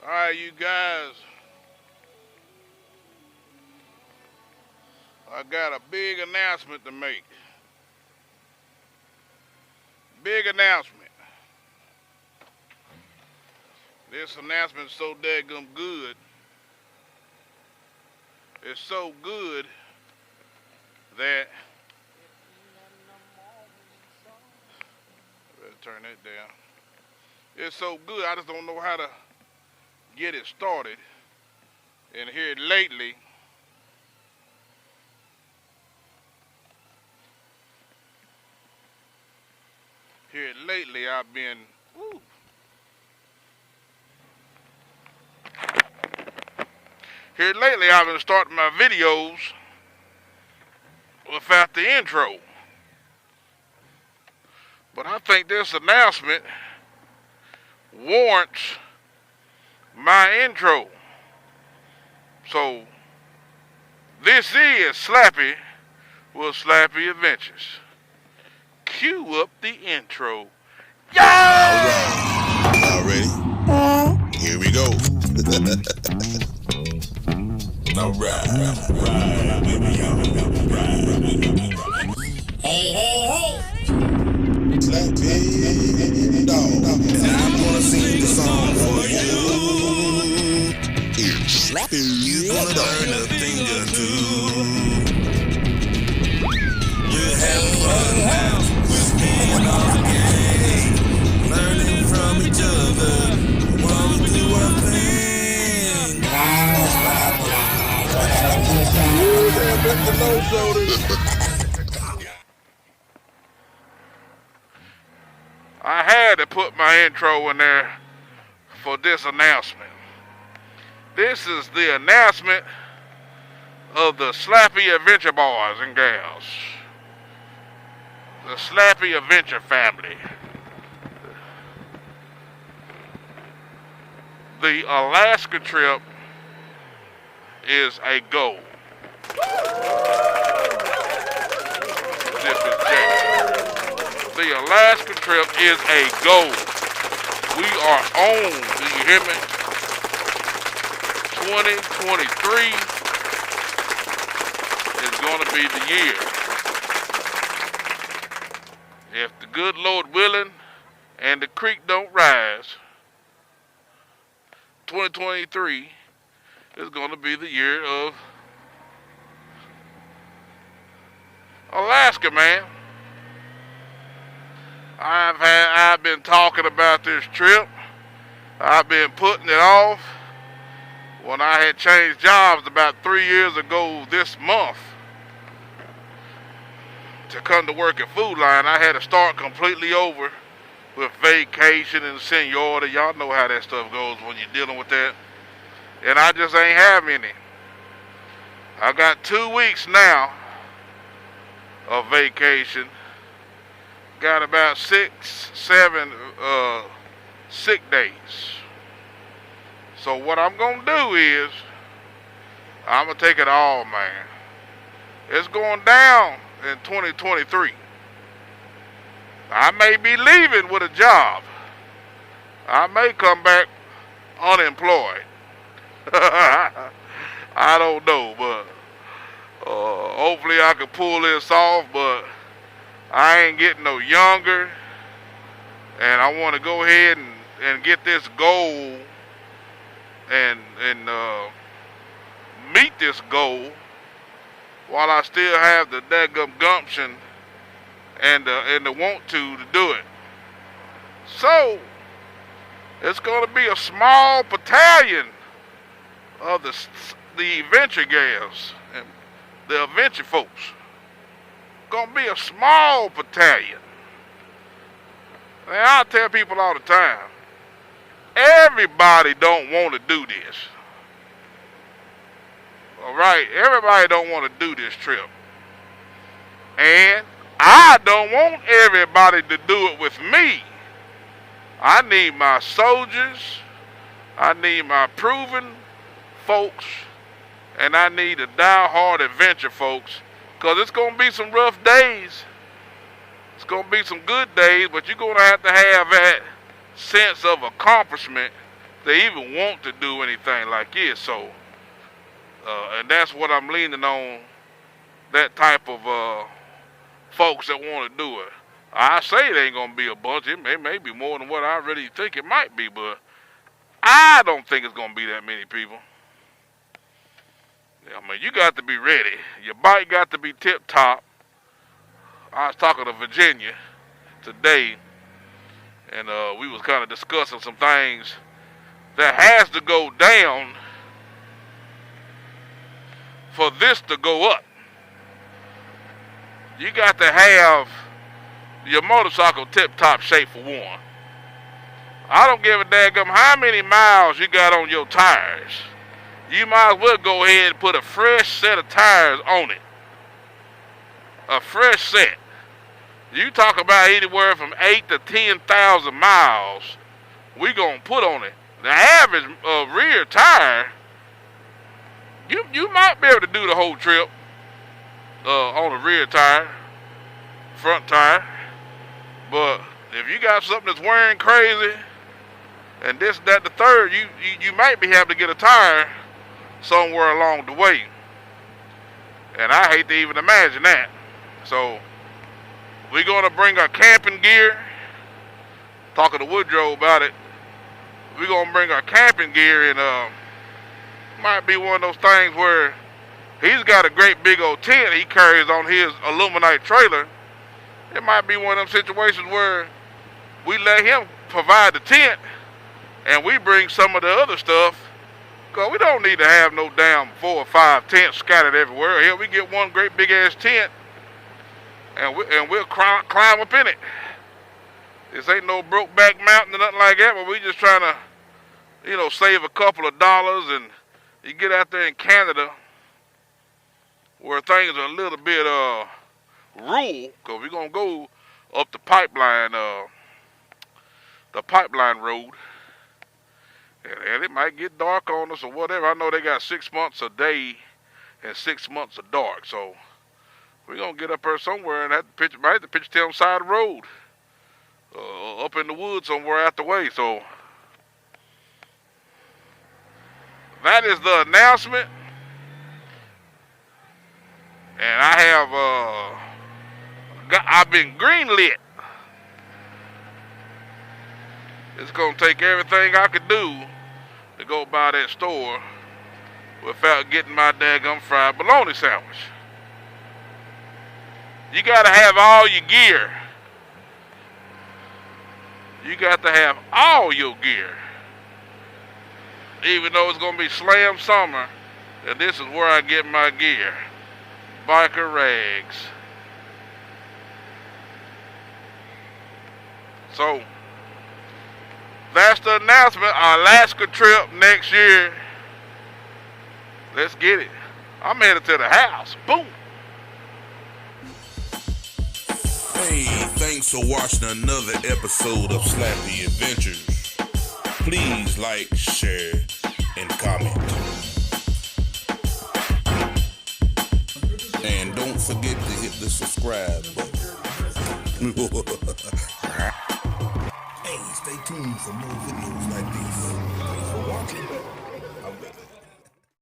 Alright, you guys, I got a big announcement to make. Big announcement. This announcement is so daggum good. It's so good that better turn that down. It's so good I just don't know how to get it started. And here lately, I've been woo, I've been starting my videos without the intro. But I think this announcement warrants my intro. So this is Slappy with Slappy Adventures. Cue up the intro. Yeah! Y'all ready? Here we go. Alright. Hey. Slappy dog. And I'm gonna sing the song for you. It's Slappy. You gonna learn a thing or two. We're having fun now. We're staying on the game. Learning from each other while we do our thing. I had to put my intro in there for this announcement. This is the announcement of the Slappy Adventure Boys and Gals. The Slappy Adventure family. The Alaska trip is a go. This is Jay. The Alaska trip is a go. We are on, do you hear me? 2023 is going to be the year. If the good Lord willing and the creek don't rise, 2023 is going to be the year of Alaska, man. I've been talking about this trip. I've been putting it off. When I had changed jobs about 3 years ago this month to come to work at Food Line, I had to start completely over with vacation and seniority. Y'all know how that stuff goes when you're dealing with that. And I just ain't have any. I got 2 weeks now of vacation. Got about 6, 7 sick days. So what I'm going to do is, I'm going to take it all, man. It's going down in 2023. I may be leaving with a job. I may come back unemployed. I don't know, but hopefully I can pull this off, but I ain't getting no younger, and I want to go ahead and get this goal and meet this goal while I still have the daggum gumption and the want to do it. So it's going to be a small battalion of the adventure gals and the adventure folks. Gonna be a small battalion. And I tell people all the time, everybody don't want to do this. All right, everybody don't want to do this trip. And I don't want everybody to do it with me. I need my soldiers, I need my proven folks, and I need the die-hard adventure folks, because it's going to be some rough days. It's going to be some good days, but you're going to have that sense of accomplishment they even want to do anything like this. So, and that's what I'm leaning on, that type of folks that want to do it. I say it ain't gonna be a bunch. It may be more than what I really think it might be, but I don't think it's gonna be that many people. I mean, you got to be ready. Your bike got to be tip top. I was talking to Virginia today, and we was kind of discussing some things that has to go down for this to go up. You got to have your motorcycle tip-top shape for one. I don't give a daggum how many miles you got on your tires. You might as well go ahead and put a fresh set of tires on it. A fresh set. You talk about anywhere from 8 to 10,000 miles we gonna put on it. The average rear tire, you might be able to do the whole trip on the rear tire, front tire. But if you got something that's wearing crazy, and this, that, the third, you might be having to get a tire somewhere along the way. And I hate to even imagine that. So we're gonna bring our camping gear. Talking to Woodrow about it. We're gonna bring our camping gear, and might be one of those things where he's got a great big old tent he carries on his Illuminite trailer. It might be one of them situations where we let him provide the tent and we bring some of the other stuff, because we don't need to have no damn 4 or 5 tents scattered everywhere. Here we get one great big ass tent and we'll climb up in it. This ain't no Brokeback Mountain or nothing like that, but we just trying to, save a couple of dollars. And you get out there in Canada where things are a little bit rural, because we're going to go up the pipeline road. And it might get dark on us or whatever. I know they got 6 months a day and 6 months of dark. So we're going to get up there somewhere and might have to pitch tent on the side of the road. Up in the woods somewhere out the way. So that is the announcement. And I have I've been greenlit. It's gonna take everything I could do to go by that store without getting my daggum fried bologna sandwich. You gotta have all your gear. You got to have all your gear. Even though it's going to be slam summer, and this is where I get my gear. Biker rags. So, that's the announcement. Our Alaska trip next year. Let's get it. I'm headed to the house. Boom. Hey, thanks for watching another episode of Slappy Adventures. Please like, share, and comment. And don't forget to hit the subscribe button. Hey, stay tuned for more videos like this. Thanks for watching.